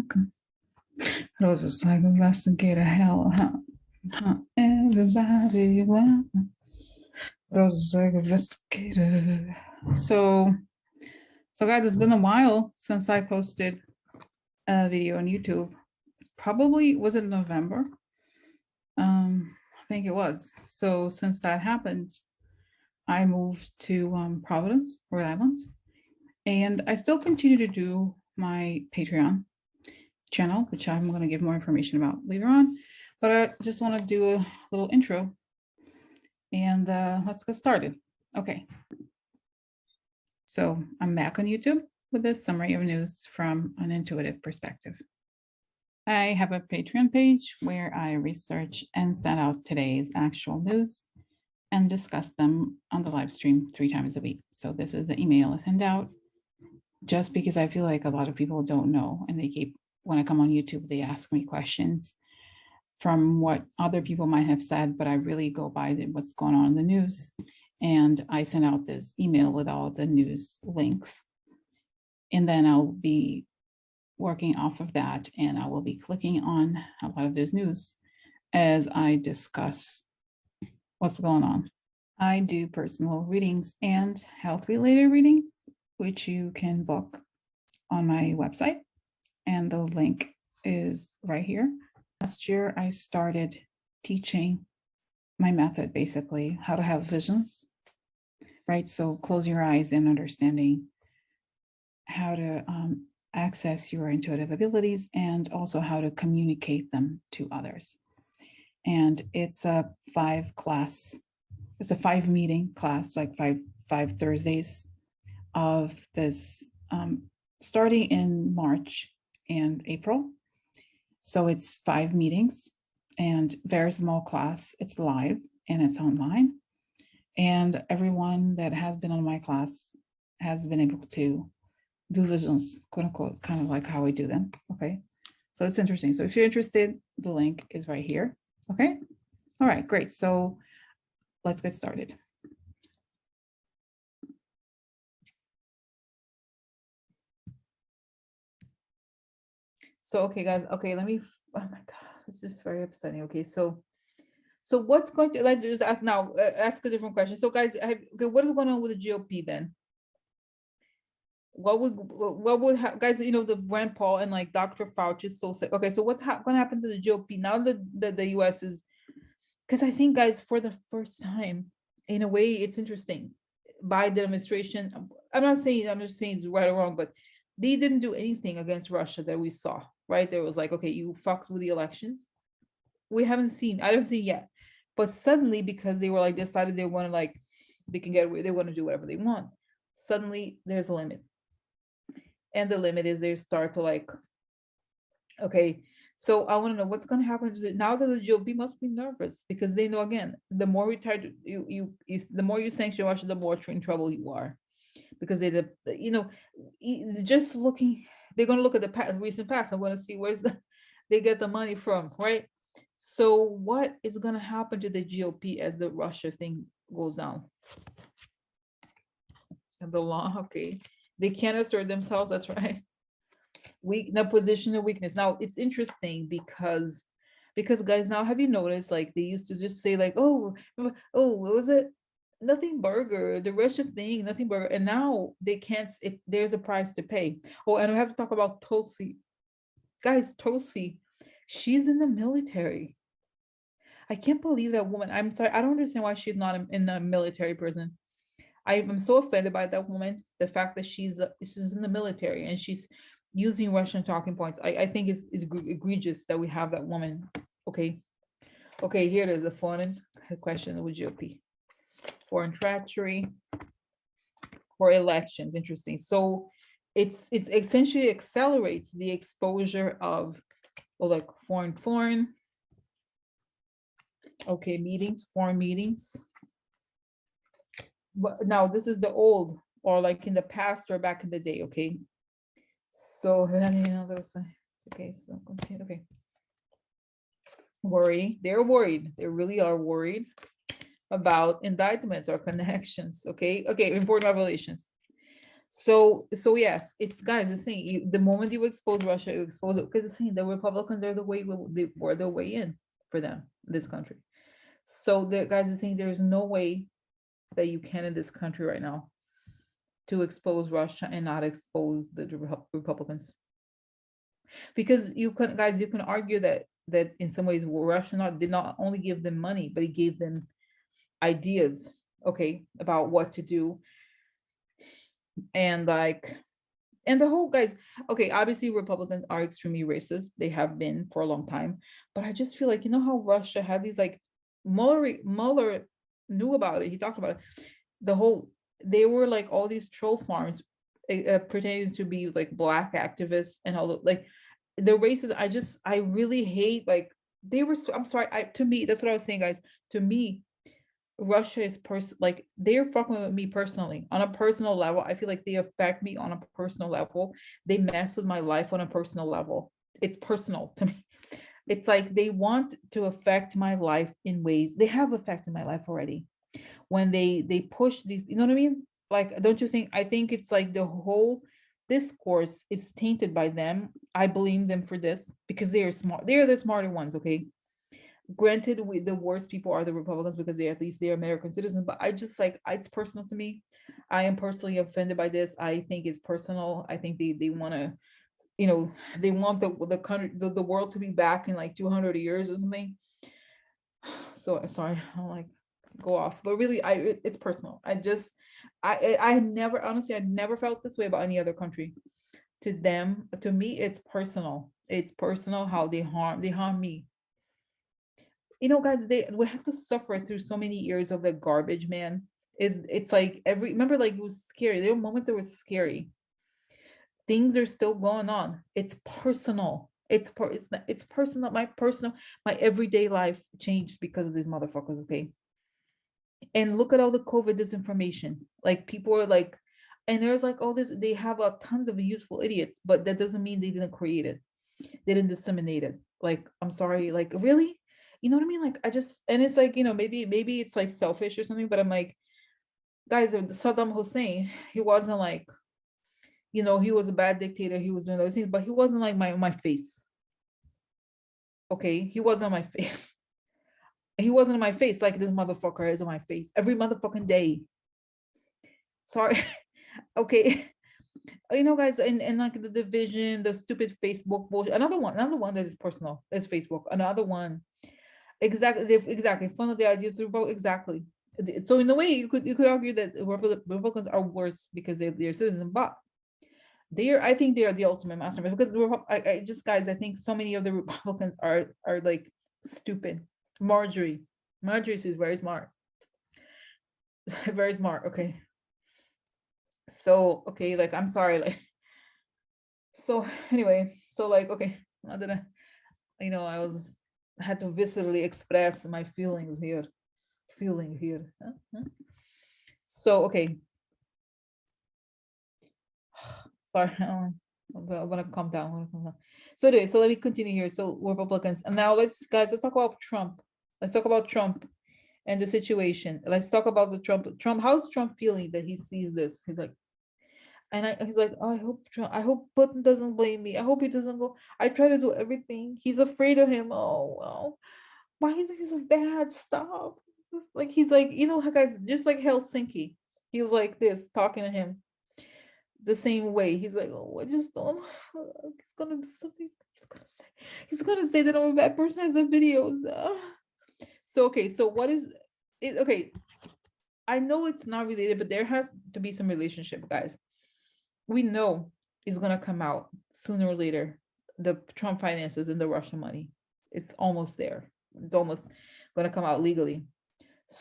welcome. Rosa's like investigator, hell, everybody welcome. Rosa's like investigator. So guys, it's been a while since I posted a video on YouTube. Probably, was it November? I think it was. So since that happened, I moved to Providence, Rhode Island, and I still continue to do my Patreon channel, which I'm going to give more information about later on. But I just want to do a little intro, and let's get started. Okay. So I'm back on YouTube with a summary of news from an intuitive perspective. I have a Patreon page where I research and send out today's actual news and discuss them on the live stream 3 times a week. So this is the email I send out, just because I feel like a lot of people don't know, and they keep, when I come on YouTube, they ask me questions from what other people might have said, but I really go by what's going on in the news. And I send out this email with all the news links. And then I'll be working off of that, and I will be clicking on a lot of those news as I discuss what's going on. I do personal readings and health-related readings, which you can book on my website, and the link is right here. Last year, I started teaching my method, basically, how to have visions, right? So close your eyes and understanding how to access your intuitive abilities, and also how to communicate them to others. And it's a 5-meeting class, like five Thursdays of this, starting in March and April. So it's 5 meetings and very small class. It's live and it's online. And everyone that has been on my class has been able to do visions, quote unquote, kind of like how I do them. Okay. So it's interesting. So if you're interested, the link is right here. Okay. All right, great. So let's get started. So, okay, guys. Okay, let me, oh my God, this is very upsetting. Okay. So what's going to, let's just ask now, ask a different question. So guys, okay, what is going on with the GOP then? What would guys, you know, the Rand Paul and like Dr. Fauci is so sick. Okay, so what's going to happen to the GOP now that the US is, because I think, guys, for the first time, in a way, it's interesting. Biden administration, I'm just saying it's right or wrong, but they didn't do anything against Russia that we saw, right? There was like, okay, you fucked with the elections. We haven't seen, I don't see yet. But suddenly, because they were like decided they want to, like, they can get away, they want to do whatever they want. Suddenly there's a limit. And the limit is they start to like, okay, so I want to know what's going to happen to now that the GOP must be nervous, because they know, again, the more retired the more you sanction Russia, the more in trouble you are, because they, you know, just looking, they're going to look at the recent past. I'm going to see where's they get the money from, right? So what is going to happen to the GOP as the Russia thing goes down? And the law, okay, they can't assert themselves. That's right. The position of weakness. Now it's interesting because guys, now have you noticed, like, they used to just say like, oh, what was it, nothing burger, the Russia thing, nothing burger, and now they can't, there's a price to pay. Oh, and we have to talk about Tulsi. Guys, Tulsi, she's in the military. I can't believe that woman. I'm sorry, I don't understand why she's not in a military prison. I'm so offended by that woman, the fact that she's in the military and she's using Russian talking points. I think it's egregious that we have that woman. Okay, here it is, the foreign question with GOP. Foreign treachery for elections. Interesting. So it's essentially accelerates the exposure of, well, like foreign okay, meetings, foreign meetings. But now this is the old, or like in the past or back in the day. Okay, so okay, so continue. Okay, they're worried, they really are worried about indictments or connections. Okay, important revelations. So yes, it's guys, it's saying the moment you expose Russia, you expose it, because it's saying the Republicans are the way, they were the way in for them, this country. So the guys are saying there's no way that you can in this country right now to expose Russia and not expose the Republicans. Because you can, guys, you can argue that in some ways Russia did not only give them money, but he gave them ideas, okay, about what to do. And like, and the whole, guys, okay, obviously Republicans are extremely racist, they have been for a long time, but I just feel like, you know how Russia had these like, Mueller knew about it, he talked about it, the whole, they were like all these troll farms, pretending to be like black activists and all like the races. I really hate, like, they were I'm sorry, to me, that's what I was saying, guys, to me Russia is like they're fucking with me personally on a personal level. I feel like they affect me on a personal level. They mess with my life on a personal level. It's personal to me. It's like they want to affect my life in ways they have affected my life already. When they push these, you know what I mean? Like, don't you think? I think it's like the whole discourse is tainted by them. I blame them for this because they are smart. They are the smarter ones, okay? Granted, the worst people are the Republicans because they, at least they're American citizens, but I just like, it's personal to me. I am personally offended by this. I think it's personal. I think they want to, you know, they want the country, the world to be back in like 200 years or something. So sorry, I'm like go off, but really, it's personal. I never, honestly, I never felt this way about any other country. To them, to me, it's personal. It's personal how they harm me. You know, guys, they we have to suffer through so many years of the garbage, man. It's like remember, like, it was scary. There were moments that were scary. Things are still going on. It's personal. It's personal. My everyday life changed because of these motherfuckers, okay? And look at all the COVID disinformation. Like, people are like, and there's like all this, they have tons of useful idiots, but that doesn't mean they didn't create it. They didn't disseminate it. Like, I'm sorry, like, really? You know what I mean? Like, I just, and it's like, maybe it's like selfish or something, but I'm like, guys, Saddam Hussein, he wasn't like, he was a bad dictator, he was doing those things, but he wasn't like my face. Okay, he wasn't on my face. He wasn't on my face like this motherfucker is on my face every motherfucking day. Sorry. Okay. Guys, and like the division, the stupid Facebook bullshit. Another one that is personal is Facebook. Another one, exactly. Fun of the ideas to vote, exactly. So in a way, you could argue that Republicans are worse because they're citizens, but I think they are the ultimate mastermind because I just, guys, I think so many of the Republicans are like stupid. Marjorie is very smart. Very smart. Okay. So okay, like, I'm sorry, like, so anyway, so like, okay, I didn't, I had to viscerally express my feelings here. Huh? Huh? So okay, sorry, I'm gonna calm down. So anyway, so let me continue here. So Republicans, and now let's talk about Trump. Let's talk about Trump and the situation. Let's talk about the Trump. How's Trump feeling that he sees this? He's like, he's like, oh, I hope Putin doesn't blame me. I hope he doesn't go. I try to do everything. He's afraid of him. Oh well, why is he bad? Stop. Like, he's like, guys, just like Helsinki. He was like this, talking to him the same way. He's like, oh, I just don't. He's gonna do something. He's gonna say that I'm a bad person as the videos. So okay, so what is it? Okay, I know it's not related, but there has to be some relationship, guys. We know it's gonna come out sooner or later. The Trump finances and the Russian money. It's almost there. It's almost gonna come out legally.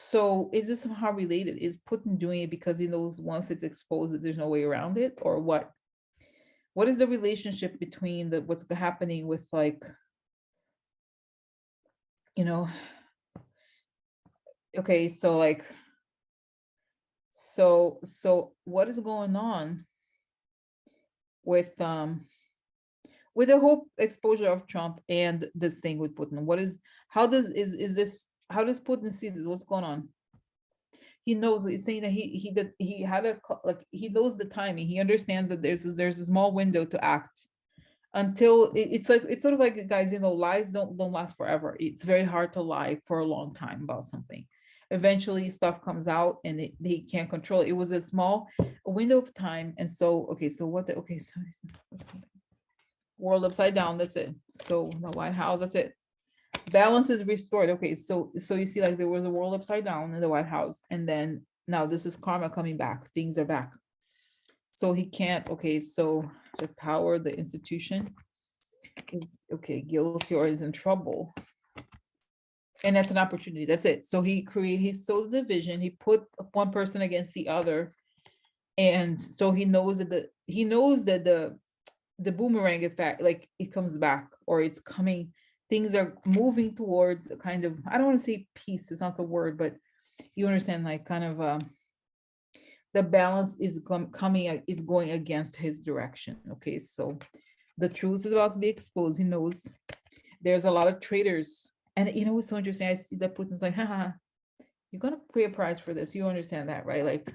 So is this somehow related? Is Putin doing it because he knows once it's exposed that there's no way around it, or what? What is the relationship between what's happening with, like, you know? Okay, so like, so what is going on with the whole exposure of Trump and this thing with Putin? What is, how does is this, how does Putin see this? What's going on? He knows, he's saying that he had a like, he knows the timing. He understands that there's a small window to act until it's like, it's sort of like, guys, lies don't last forever. It's very hard to lie for a long time about something. Eventually stuff comes out and he can't control it. It was a small window of time. And so, okay, so what the, okay, so world upside down, that's it. So the White House, that's it. Balance is restored. Okay, so you see, like, there was a world upside down in the White House, and then now this is karma coming back. Things are back. So he can't, okay, so the power, the institution is, okay, guilty or is in trouble. And that's an opportunity. That's it. So he sowed the division. He put one person against the other. And so he knows that the boomerang effect, like, it comes back, or it's coming, things are moving towards a kind of, I don't want to say peace, it's not the word, but you understand, like, kind of the balance is coming, is going against his direction. Okay, so the truth is about to be exposed. He knows there's a lot of traitors. And it's so interesting. I see that Putin's like, haha, you're gonna pay a price for this. You understand that, right? Like,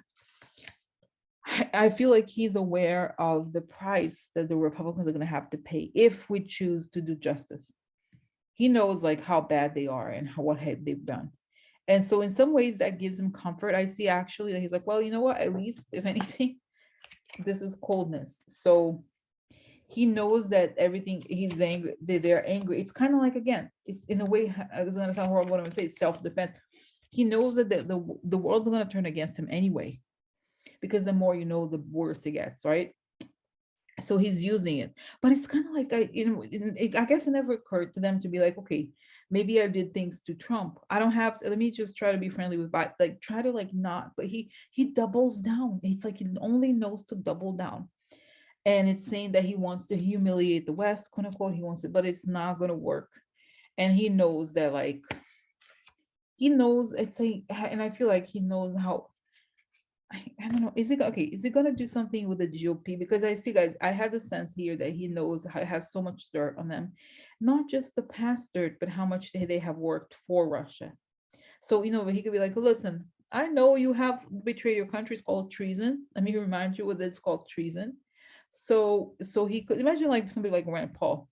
I feel like he's aware of the price that the Republicans are going to have to pay if we choose to do justice. He knows, like, how bad they are and what they've done. And so in some ways that gives him comfort. I see actually that he's like, well, you know what, at least, if anything, this is coldness. So he knows that everything, he's angry, they're angry. It's kind of like, again, it's in a way, it's going to sound horrible, what I'm going to say, it's self-defense. He knows that the world's going to turn against him anyway, because the more you know, the worse it gets, right? So he's using it. But it's kind of like, I guess it never occurred to them to be like, okay, maybe I did things to Trump. I don't have to, let me just try to be friendly with Biden, like, try to, like, not, but he doubles down. It's like he only knows to double down. And it's saying that he wants to humiliate the West, quote unquote, he wants to, but it's not going to work. And he knows that, like, he knows, it's saying, and I feel like he knows how, I don't know. Is it okay? Is it gonna do something with the GOP? Because I see, guys, I have the sense here that he knows how, has so much dirt on them, not just the past dirt, but how much they have worked for Russia. So he could be like, listen, I know you have betrayed your country. It's called treason. Let me remind you what it's called, treason. So he could imagine, like, somebody like Rand Paul.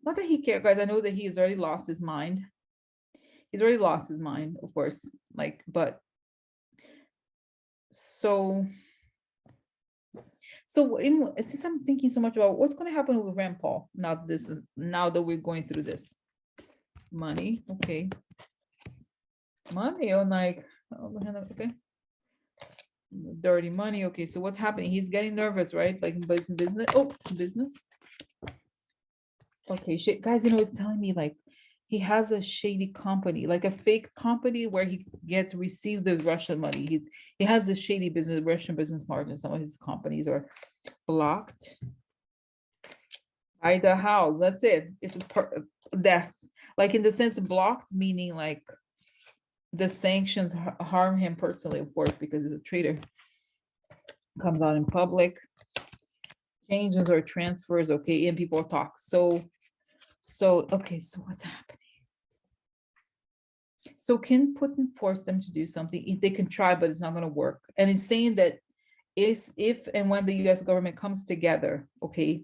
Not that he cares, guys. I know that he has already lost his mind. He's already lost his mind, of course. Like, but so since I'm thinking so much about what's going to happen with Rand Paul now, now that we're going through this money, okay, money on, like, okay, dirty money. Okay, so what's happening? He's getting nervous, right? Like, business. Oh, business. Okay, shit, guys. It's telling me, like, he has a shady company, like a fake company where he gets received the Russian money. He has a shady business, Russian business partners. Some of his companies are blocked by the house. That's it. It's a death. Like, in the sense of blocked, meaning like the sanctions harm him personally, of course, because he's a traitor. Comes out in public. Changes or transfers, okay, and people talk. So okay, so what's happening? So can Putin force them to do something? They can try, but it's not going to work. And it's saying that if and when the US government comes together, okay,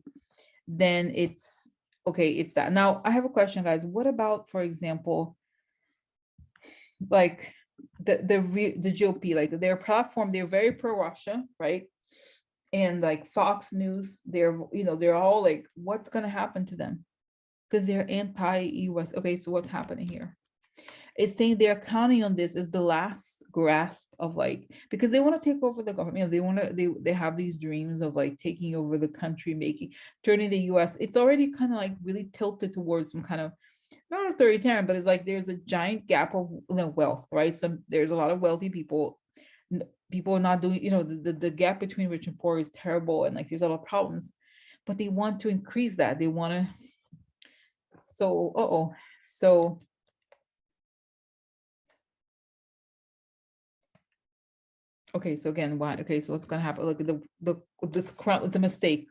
then it's okay, it's that. Now, I have a question, guys. What about, for example, like the GOP, like their platform, they're very pro-Russia, right? And like Fox News, they're all like, what's going to happen to them? Because they're anti-US. Okay, so what's happening here? It's saying they're counting on this as the last grasp of, like, because they want to take over the government. They have these dreams of, like, taking over the country, turning the US. It's already kind of like really tilted towards some kind of, not authoritarian, but it's like there's a giant gap of wealth, right? There's a lot of wealthy people. People are not doing, the gap between rich and poor is terrible, and like there's a lot of problems, but they want to increase that. They want to. So okay, so again, why? Okay, so what's gonna happen? Look at this crown. It's a mistake.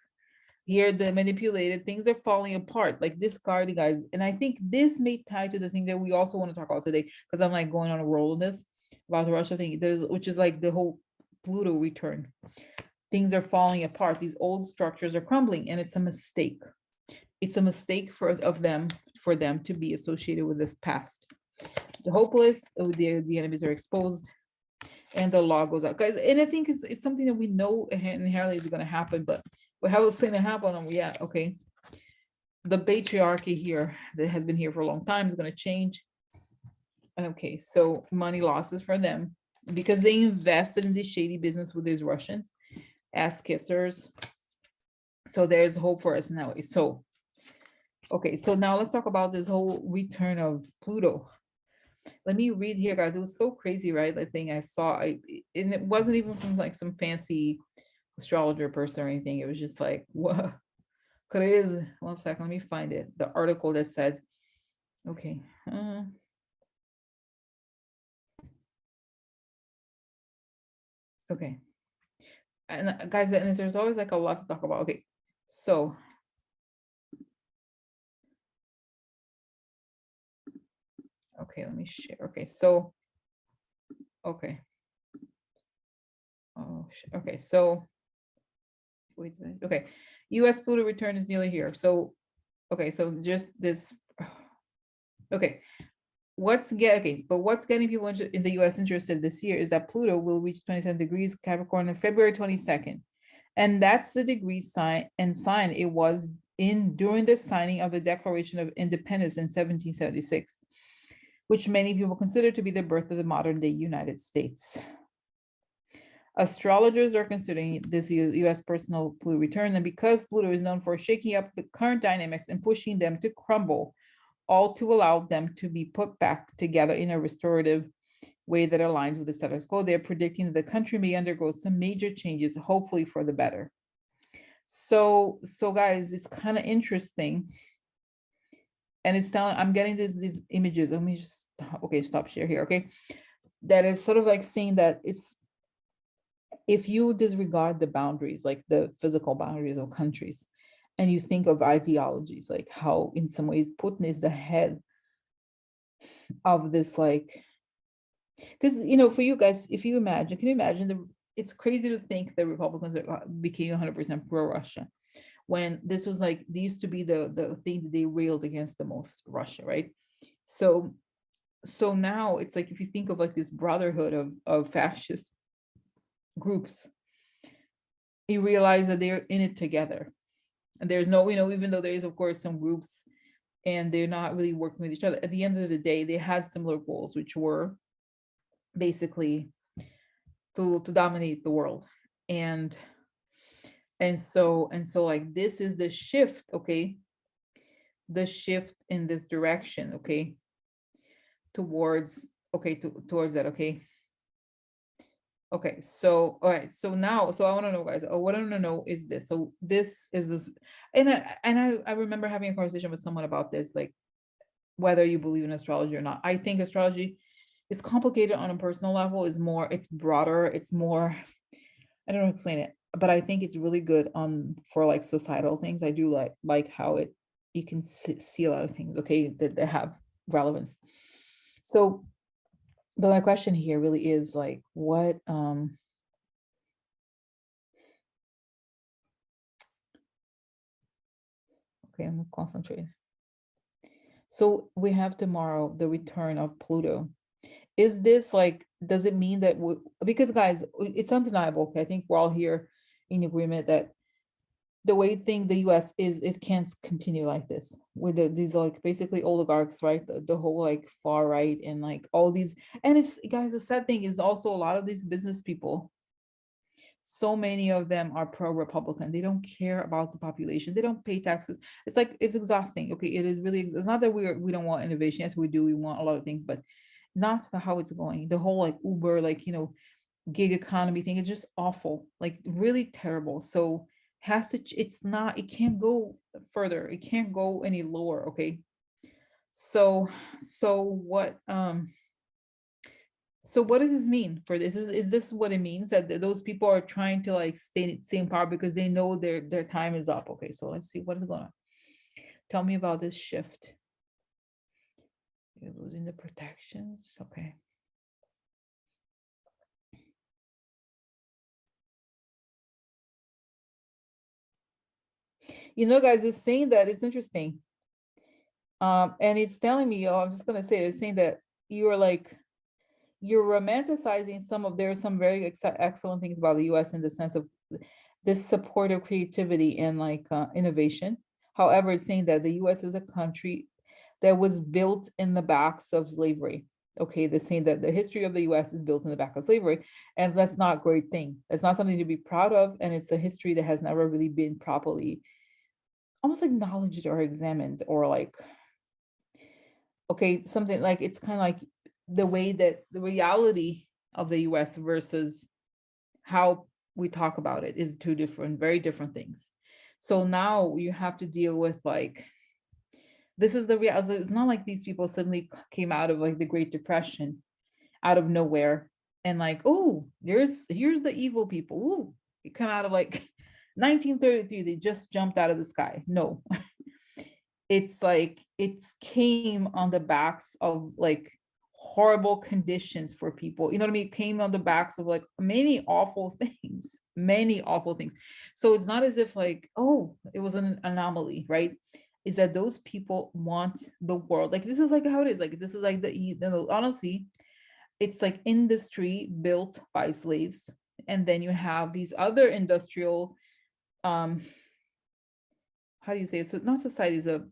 Here, the manipulated things are falling apart. Like this card, guys, and I think this may tie to the thing that we also want to talk about today, because I'm like going on a roll in this. about the Russia thing, which is like the whole Pluto return. Things are falling apart. These old structures are crumbling, and it's a mistake. It's a mistake for them to be associated with this past. The hopeless, the enemies are exposed, and the law goes out. Guys, and I think it's something that we know inherently is going to happen, but we haven't seen it happen yet. Okay, the patriarchy here that has been here for a long time is going to change. Okay, so money losses for them because they invested in this shady business with these Russians, ass kissers. So there's hope for us now. So, okay, so now let's talk about this whole return of Pluto. Let me read here, guys. It was so crazy, right? The thing I saw, and it wasn't even from like some fancy astrologer person or anything. It was just like, what? Crazy. 1 second, let me find it. The article that said, okay. Okay. And guys, and there's always like a lot to talk about. Okay. So, okay, let me share. Okay. So, okay. Oh, okay. So, wait, okay. US Pluto return is nearly here. So, okay. So just this. Okay. What's getting people in the US interested this year is that Pluto will reach 27 degrees Capricorn on February 22nd. And that's the degree sign it was in during the signing of the Declaration of Independence in 1776, which many people consider to be the birth of the modern day United States. Astrologers are considering this US personal Pluto return, and because Pluto is known for shaking up the current dynamics and pushing them to crumble, all to allow them to be put back together in a restorative way that aligns with the status quo. They're predicting that the country may undergo some major changes, hopefully for the better. So guys, it's kind of interesting. And it's telling, I'm getting these images. Let me just, okay, stop share here, okay? That is sort of like saying that it's, if you disregard the boundaries, like the physical boundaries of countries, and you think of ideologies, like how in some ways Putin is the head of this, like, because for you guys, if you imagine, can you imagine it's crazy to think the Republicans became 100% pro-Russia when this was like, they used to be the thing that they railed against the most, Russia, right? So now it's like, if you think of like this brotherhood of fascist groups, you realize that they're in it together. And there's no, even though there is of course some groups and they're not really working with each other, at the end of the day, they had similar goals, which were basically to dominate the world. And so like, this is the shift, okay? The shift in this direction, okay? Towards that, okay? Okay, so all right, so now, so I want to know, guys, what I want to know is this. So this is this, and I remember having a conversation with someone about this, like whether you believe in astrology or not. I think astrology is complicated on a personal level, it's broader, it's more, I don't know how to explain it, but I think it's really good for like societal things. I do like how you can see a lot of things, okay, that have relevance. So, but my question here really is like, what okay, I'm concentrating. So we have tomorrow the return of Pluto. Is this like, does it mean that because guys, it's undeniable, okay? I think we're all here in agreement that the way the US is, it can't continue like this with these like basically oligarchs, right? The whole like far right and like all these, and it's, guys, the sad thing is also a lot of these business people, so many of them are pro-Republican. They don't care about the population. They don't pay taxes. It's like, it's exhausting. Okay, it is really, it's not that we don't want innovation. Yes, we do. We want a lot of things, but not how it's going. The whole like Uber, like, gig economy thing is just awful, like really terrible. So it can't go further. It can't go any lower. Okay. So what does this mean for this? Is this what it means, that those people are trying to like stay in power because they know their time is up? Okay, so let's see what is going on. Tell me about this shift. You're losing the protections. Okay. Guys, it's saying that it's interesting. And it's telling me, I'm just gonna say, it's saying that you're like, you're romanticizing there are some very excellent things about the US in the sense of this support of creativity and like innovation. However, it's saying that the US is a country that was built in the backs of slavery. Okay, they're saying that the history of the US is built in the back of slavery, and that's not a great thing. It's not something to be proud of, and it's a history that has never really been properly almost acknowledged or examined, or like, okay, something like, it's kind of like the way that the reality of the US versus how we talk about it is two different, very different things. So now you have to deal with like, this is the reality. It's not like these people suddenly came out of like the Great Depression out of nowhere and like, oh, here's the evil people. Ooh, it come out of like 1933, they just jumped out of the sky. No, it's like it came on the backs of like horrible conditions for people. You know what I mean? It came on the backs of like many awful things, many awful things. So it's not as if like, oh, it was an anomaly, right? Is that those people want the world like this is like how it is. Like this is like honestly, it's like industry built by slaves, and then you have these other industrial how do you say it? So not societies of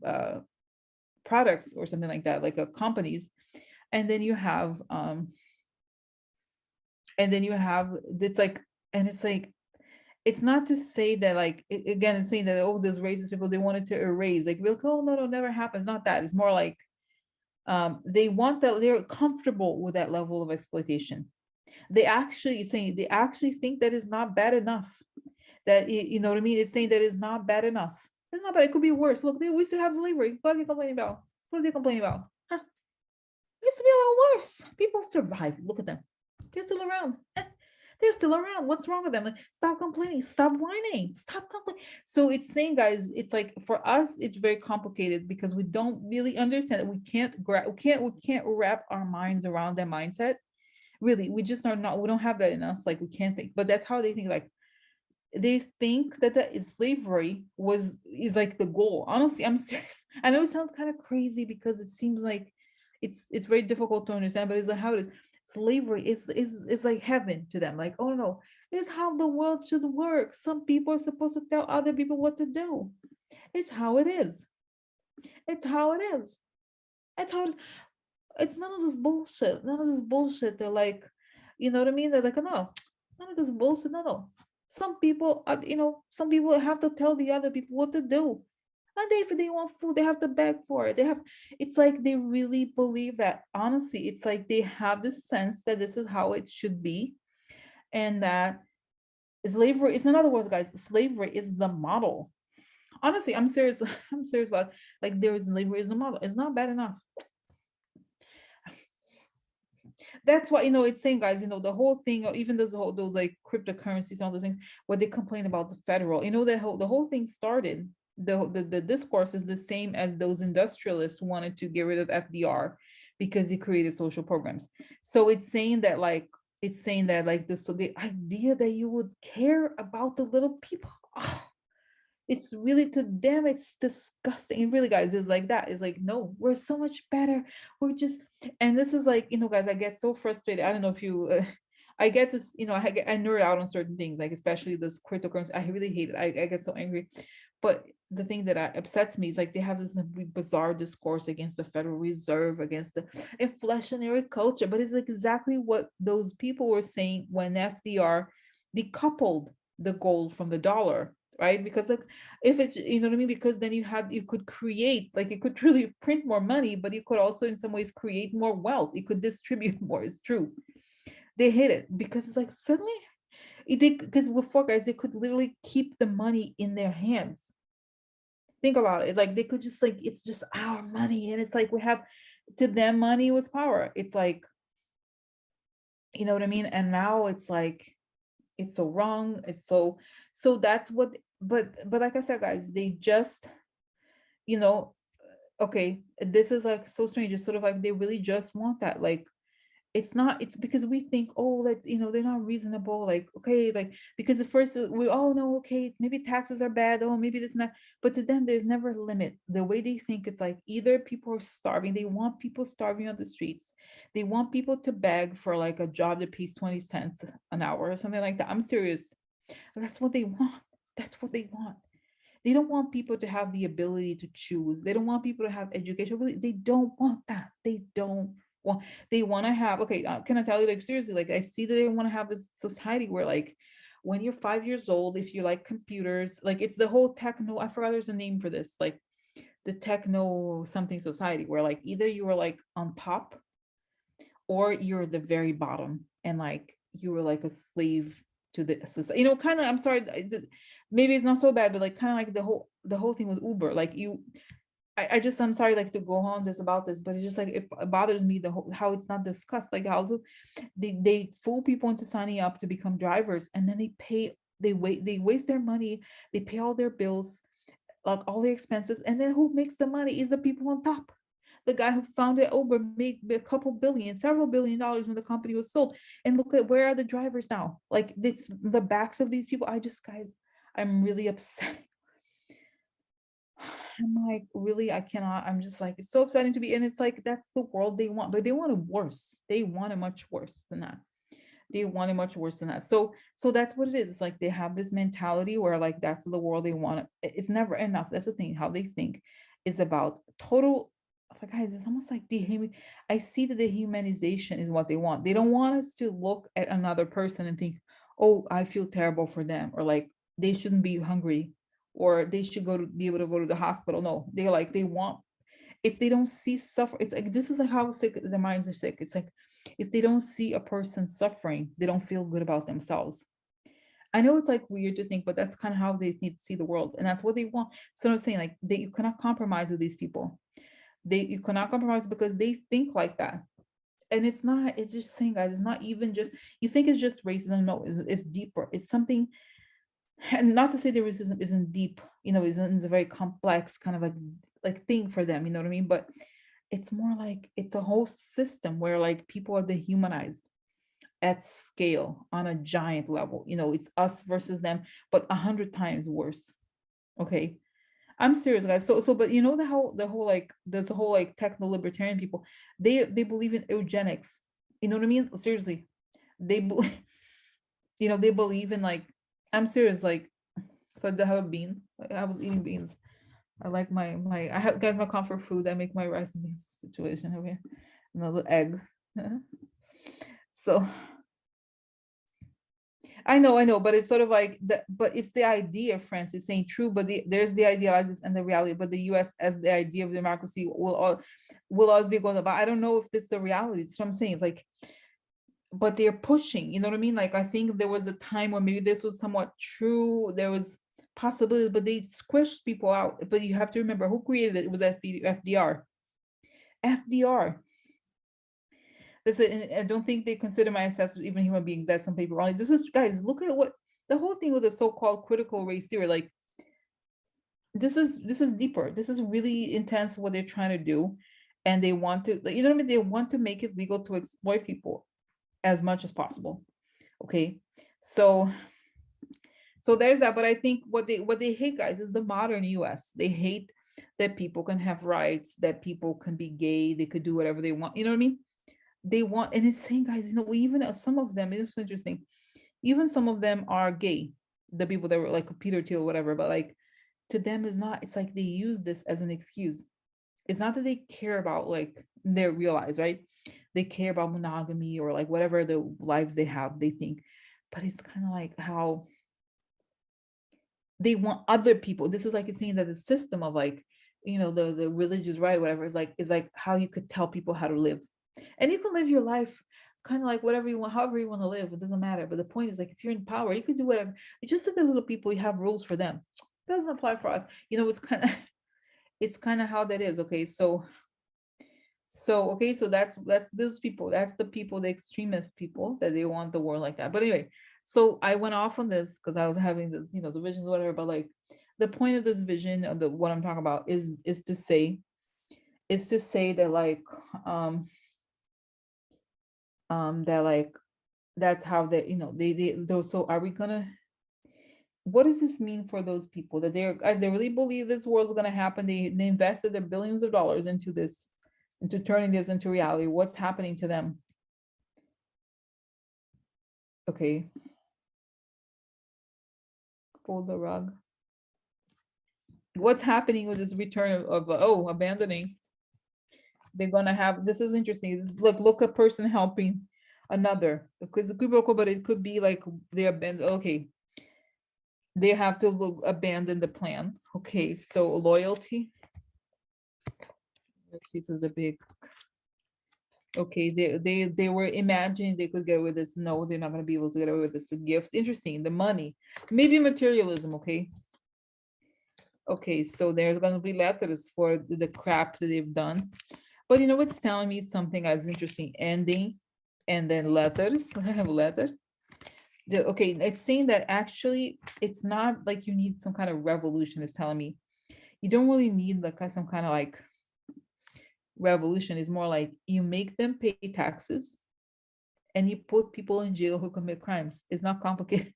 products or something like that, like companies, and then you have it's like, and it's like, it's not to say that like again, it's saying that, oh, those racist people, they wanted to erase, like we'll go, oh, no, never happens. Not that. It's more like they want that, they're comfortable with that level of exploitation. They actually saying, they actually think that is not bad enough, that you know what I mean, it's saying that is not bad enough. It's not bad, it could be worse. Look, we used to have slavery. What are you complaining about? What are they complaining about? Huh? It used to be a lot worse. People survived. Look at them. They're still around. They're still around. What's wrong with them? Like, stop complaining. Stop whining. Stop complaining. So it's saying, guys, it's like for us, it's very complicated because we don't really understand it. We can't wrap our minds around their mindset. Really, we just are not. We don't have that in us. Like we can't think. But that's how they think. Like they think that the slavery is like the goal. Honestly, I'm serious. I know it sounds kind of crazy because it seems like it's very difficult to understand, but it's like how it is. Slavery is like heaven to them. Like, oh no, it's how the world should work. Some people are supposed to tell other people what to do. It's how it is. It's how it is. It's how it is. It's none of this bullshit. None of this bullshit. They're like, you know what I mean? They're like, no, none of this bullshit. No. Some people are, some people have to tell the other people what to do. And if they want food, they have to beg for it. It's like they really believe that. Honestly, it's like they have this sense that this is how it should be. And that slavery, it's in other words, guys, slavery is the model. Honestly, I'm serious. I'm serious about it. Like there is slavery is the model. It's not bad enough. That's why, it's saying, guys, the whole thing, or even those like cryptocurrencies, all those things, where they complain about the federal, the whole thing started, the discourse is the same as those industrialists wanted to get rid of FDR because he created social programs. So it's saying that like, this, so the idea that you would care about the little people, it's really, to them, it's disgusting. And really, guys, it's like that. It's like, no, we're so much better. We're just, and this is like, guys, I get so frustrated. I don't know if you, I get this, I nerd out on certain things, like especially this cryptocurrency. I really hate it. I get so angry. But the thing that upsets me is like they have this bizarre discourse against the Federal Reserve, against the inflationary culture. But it's like exactly what those people were saying when FDR decoupled the gold from the dollar, right? Because like if it's, you know what I mean, because then you could create, like you could truly print more money, but you could also in some ways create more wealth. You could distribute more. It's true. They hate it because it's like suddenly because before, guys, they could literally keep the money in their hands. Think about it. Like they could just like, it's just our money, and it's like we have, to them, money was power. It's like, you know what I mean? And now it's like, it's so wrong. It's so that's what, but like I said, guys, they just, you know okay, this is like so strange. It's sort of like they really just want that. Like It's not, it's because we think, oh, let's, they're not reasonable, like, okay, like, because at first we all know, okay, maybe taxes are bad, oh, maybe this and that, but to them there's never a limit. The way they think, it's like either people are starving, they want people starving on the streets, they want people to beg for like a job that pays 20 cents an hour or something like that. I'm serious. That's what they want. That's what they want. They don't want people to have the ability to choose. They don't want people to have education. Really, they don't want that. They don't want. They want to have. Okay, can I tell you, like, seriously? Like, I see that they want to have this society where, like, when you're 5 years old, if you like computers, like, it's the whole techno. I forgot there's a name for this. Like, the techno something society, where like either you were like on top or you're at the very bottom, and like you were like a slave to the society. Kind of. I'm sorry. Maybe it's not so bad, but like kind of like the whole thing with Uber. Like I'm sorry, like to go on this about this, but it's just like it bothers me the whole how it's not discussed. Like how they fool people into signing up to become drivers, and then they waste their money, they pay all their bills, like all their expenses, and then who makes the money is the people on top. The guy who founded Uber made a couple billion, several $billion when the company was sold. And look at where are the drivers now? Like it's the backs of these people. Guys, I'm really upset. I'm like, really, I cannot. I'm just like, it's so upsetting to be. And it's like, that's the world they want, but they want it worse. They want it much worse than that. They want it much worse than that. So that's what it is. It's like they have this mentality where like that's the world they want. It's never enough. That's the thing. How they think is about total. Like, guys, it's almost like I see that the humanization is what they want. They don't want us to look at another person and think, oh, I feel terrible for them, or like they shouldn't be hungry, or they should be able to go to the hospital. No, they want, if they don't see suffer, it's like this is like how sick their minds are sick. It's like if they don't see a person suffering, they don't feel good about themselves. I know it's like weird to think, but that's kind of how they need to see the world, and that's what they want. So I'm saying, like, you cannot compromise with these people. You cannot compromise because they think like that. And it's not, it's just saying, guys, it's not even just, you think it's just racism. No, it's deeper. It's something, and not to say that racism isn't deep, isn't a very complex kind of like thing for them, you know what I mean? But it's more like it's a whole system where like people are dehumanized at scale on a giant level. It's us versus them, but 100 times worse. Okay. I'm serious, guys. But the whole like there's a whole like techno libertarian people. They believe in eugenics. You know what I mean? Seriously, they believe. They believe in like. I'm serious. Like, so I have a bean. Like, I was eating beans. I like my. I have guys my comfort food. I make my rice and beans situation over here. Another egg. So I know, but it's sort of like the, but it's the idea of France is saying true, but there's the ideologies and the reality, but the US as the idea of democracy will always be going about. I don't know if this is the reality. That's what I'm saying. It's like, but they're pushing, you know what I mean? Like, I think there was a time where maybe this was somewhat true. There was possibility, but they squished people out. But you have to remember who created it. It was FDR. FDR. I don't think they consider my ancestors even human beings. That's some people wrong. This is, guys, look at what the whole thing with the so-called critical race theory. Like, this is deeper. This is really intense what they're trying to do, and they want to, you know what I mean? They want to make it legal to exploit people as much as possible. Okay, so there's that. But I think what they hate, guys, is the modern U.S. They hate that people can have rights, that people can be gay, they could do whatever they want. You know what I mean? They want, and it's saying, guys, even some of them, it's interesting, even some of them are gay, the people that were like Peter Thiel, whatever, but like to them is not, it's like they use this as an excuse. It's not that they care about, like, they realize, right, they care about monogamy or like whatever the lives they have, they think, but it's kind of like how they want other people. This is like it's saying that the system of like, the religious right, whatever, is like how you could tell people how to live. And you can live your life kind of like whatever you want, however you want to live. It doesn't matter. But the point is, like, if you're in power, you can do whatever. It's just that the little people, you have rules for them. It doesn't apply for us. It's kind of it's kind of how that is. Okay. Okay, so that's those people. That's the people, the extremist people that they want the world like that. But anyway, so I went off on this because I was having the visions, whatever. But like the point of this vision, of what I'm talking about is to say that like that like that's how they, so are we gonna, what does this mean for those people that they're, as they really believe this world's gonna happen, they invested their billions of dollars into this, into turning this into reality? What's happening to them? Okay, pull the rug. What's happening with this return of oh, abandoning? They're gonna have, this is interesting. This is, look, a person helping another, because it could be, but it could be like they abandon. Okay, they have to abandon the plan. Okay, so loyalty. Let's see, to the big. Okay, they were imagining they could get away with this. No, they're not gonna be able to get away with this. The gifts, interesting. The money, maybe materialism. Okay. Okay, so there's gonna be letters for the crap that they've done. But you know what's telling me something that's interesting? Ending, and then letters. I have a letter. Okay, it's saying that actually it's not like you need some kind of revolution. It's telling me you don't really need like some kind of like revolution. It's more like you make them pay taxes and you put people in jail who commit crimes. It's not complicated.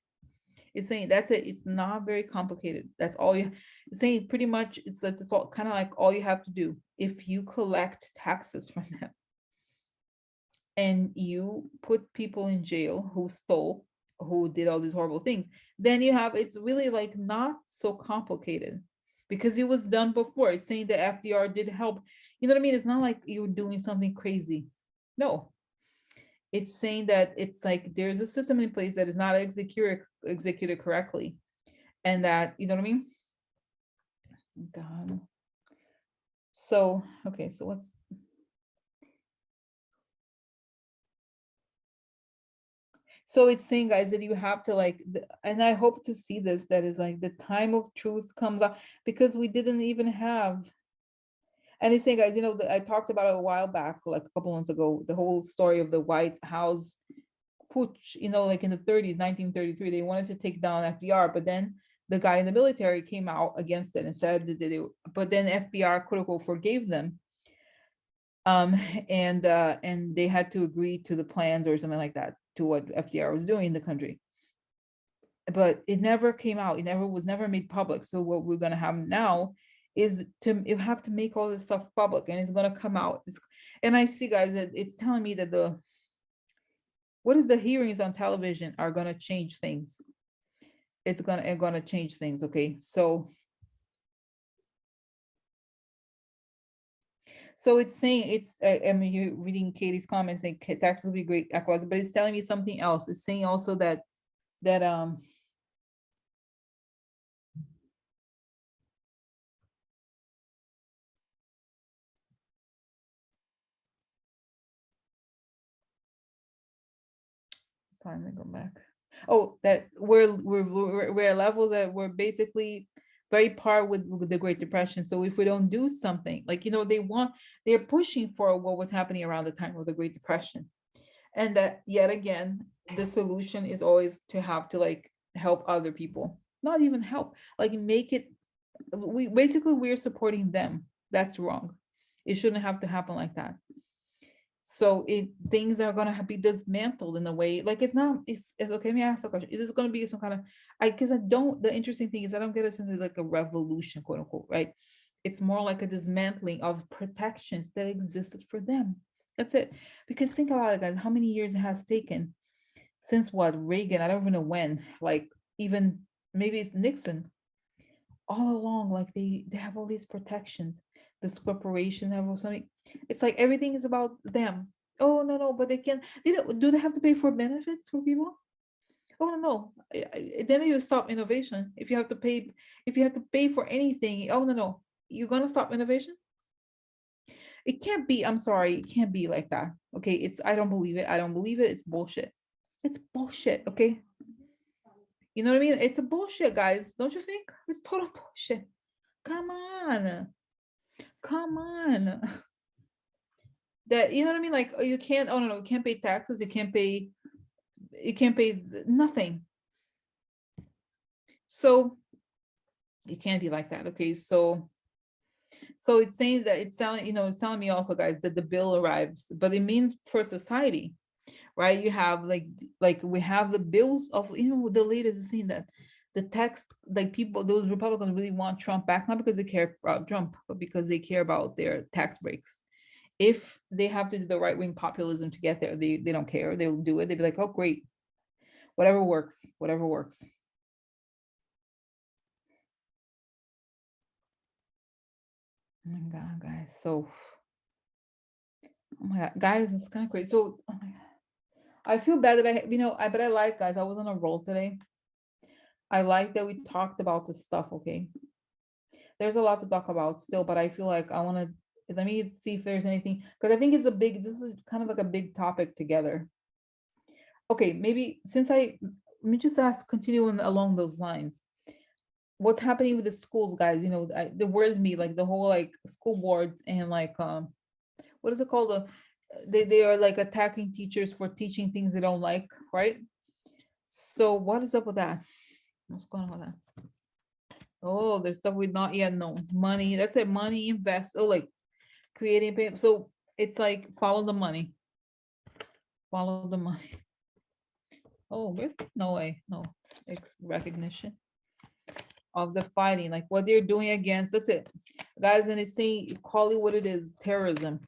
It's saying that's it. It's not very complicated. That's all you. It's saying pretty much it's all kind of like all you have to do. If you collect taxes from them and you put people in jail who stole, who did all these horrible things, then you have, it's really like not so complicated because it was done before. It's saying that FDR did help. You know what I mean? It's not like you're doing something crazy. No, it's saying that it's like there's a system in place that is not executed correctly, and that, you know what I mean. God. So okay, so what's, so it's saying, guys, that you have to like and I hope to see this, that is like the time of truth comes up, because we didn't even have. And it's saying, guys, I talked about it a while back, like a couple months ago, the whole story of the White House putsch, like in the 30s, 1933, they wanted to take down FDR, but then the guy in the military came out against it and said that but then FDR quote unquote forgave them. And they had to agree to the plans or something like that, to what FDR was doing in the country. But it never came out. It never made public. So what we're gonna have now is you have to make all this stuff public, and it's gonna come out. And I see, guys, that it's telling me that what is the hearings on television are gonna change things. It's gonna change things. Okay, so it's saying, I mean, you're reading Katie's comments saying taxes will be great equalizer, but it's telling me something else. It's saying also that sorry, let me go back. Oh, that we're at level that we're basically very par with the Great Depression. So if we don't do something, like they're pushing for what was happening around the time of the Great Depression, and that yet again the solution is always to have to like help other people, not even help, like make it. We're supporting them. That's wrong. It shouldn't have to happen like that. So things are gonna be dismantled in a way, like it's not, it's okay. Let me ask a question. Is this gonna be some kind of, because I don't, the interesting thing is I don't get a sense of like a revolution, quote unquote, right? It's more like a dismantling of protections that existed for them. That's it. Because think about it, guys, how many years it has taken since what, Reagan, I don't even know when, like even maybe it's Nixon, all along, like they have all these protections. This corporation have something. It's like everything is about them. Oh no, but they don't, do they have to pay for benefits for people? Oh no. Then you stop innovation. If you have to pay, for anything, oh no, you're gonna stop innovation. It can't be, I'm sorry, it can't be like that. Okay, I don't believe it. It's bullshit. It's bullshit. Okay, you know what I mean? It's a bullshit, guys. Don't you think? It's total bullshit. Come on. Come on. That, you know what I mean? Like, oh, you can't, oh no, you can't pay taxes, you can't pay nothing. So it can't be like that. Okay, so it's saying that it's telling me also, guys, that the bill arrives, but it means for society. right? You have like we have the bills of, the latest thing that the text, like people, those Republicans really want Trump back, not because they care about Trump, but because they care about their tax breaks. If they have to do the right wing populism to get there, they don't care. They'll do it. They'll be like, oh great, whatever works, whatever works. Oh my god, guys. So oh my god, guys, it's kind of crazy. So oh my god. I feel bad that but I like, guys, I was on a roll today. I like that we talked about this stuff, okay? There's a lot to talk about still, but I feel like I want to let me see if there's anything, because I think this is kind of like a big topic together. Okay, maybe let me just ask, continuing along those lines. What's happening with the schools, guys? The worries me, like the whole like school boards and like what is it called? They are like attacking teachers for teaching things they don't like, right? So what is up with that? What's going on with that? Oh, there's stuff we not yet know. Money, that's it. Money, invest. Oh, like creating pay. So it's like follow the money. Follow the money. Oh, really? No way. No recognition of the fighting, like what they're doing against. That's it, guys. And it's saying, call it what it is, terrorism.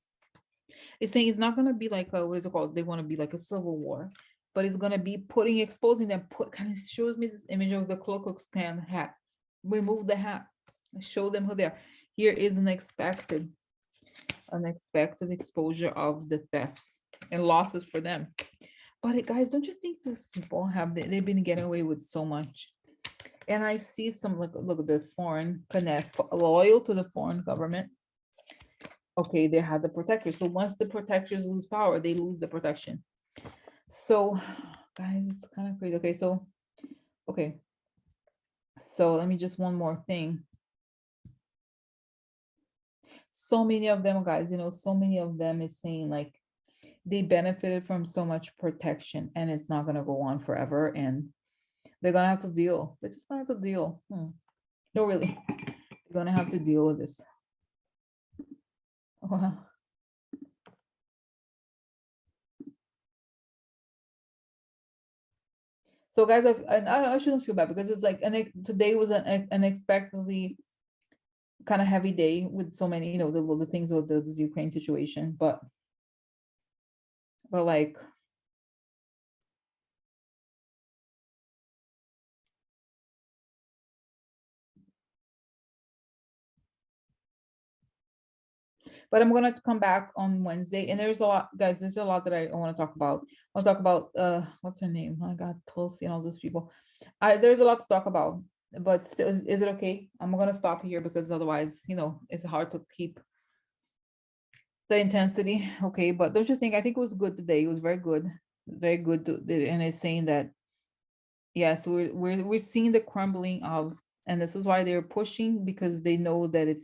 It's saying it's not gonna be like what is it called? They want to be like a civil war, but it's gonna be exposing them. Kind of shows me this image of the Ku Klux Klan hat. Remove the hat. Show them who they are. Here is an unexpected exposure of the thefts and losses for them. But guys, don't you think these people they've been getting away with so much? And I see some look at the foreign connect loyal to the foreign government. Okay, they have the protectors. So once the protectors lose power, they lose the protection. So guys, it's kind of crazy. Okay. So let me just one more thing. So many of them, guys, so many of them is saying like they benefited from so much protection and it's not gonna go on forever and they're gonna have to deal. They're just gonna have to deal. No, really. They're gonna have to deal with this. Wow. So guys, I shouldn't feel bad because it's like today was an unexpectedly kind of heavy day with so many, the things with this Ukraine situation, but like, but I'm gonna come back on Wednesday, and there's a lot, guys. There's a lot that I want to talk about. I'll talk about what's her name? Oh my God, Tulsi and all those people. There's a lot to talk about, but still, is it okay? I'm gonna stop here because otherwise, it's hard to keep the intensity. Okay, but don't you think? I think it was good today. It was very good. And it's saying that yes, we're seeing the crumbling of, and this is why they're pushing because they know that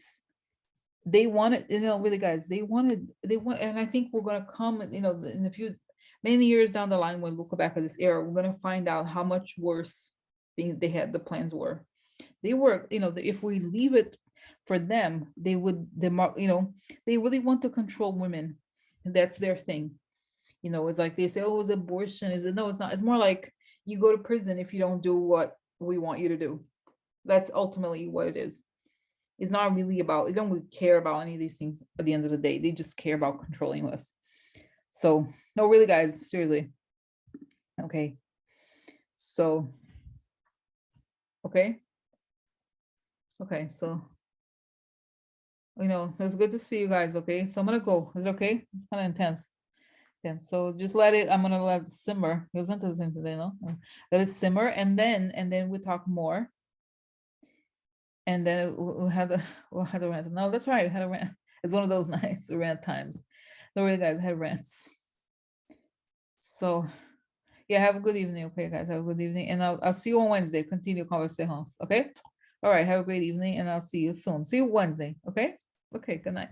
they wanted, really, guys, they want, and I think we're gonna come, in a few many years down the line when we look back at this era, we're gonna find out how much worse things the plans were. They were, if we leave it for them, they really want to control women. And that's their thing. It's like they say, oh, it's abortion. Is it? No, it's not. It's more like you go to prison if you don't do what we want you to do. That's ultimately what it is. It's not really about, they don't really care about any of these things at the end of the day. They just care about controlling us. So, no, really, guys, seriously. Okay. So, okay. Okay. So, it was good to see you guys. Okay. So I'm going to go. Is it okay? It's kind of intense. Yeah. So just I'm going to let it simmer. It wasn't the same today, no? Let it simmer. And then we talk more. And then we'll have the rant. No, that's right. We had a rant. It's one of those nice rant times. No, really, guys, had rants. So yeah, have a good evening. Okay, guys, have a good evening. And I'll see you on Wednesday. Continue conversations. Okay. All right. Have a great evening, and I'll see you soon. See you Wednesday. Okay. Okay. Good night.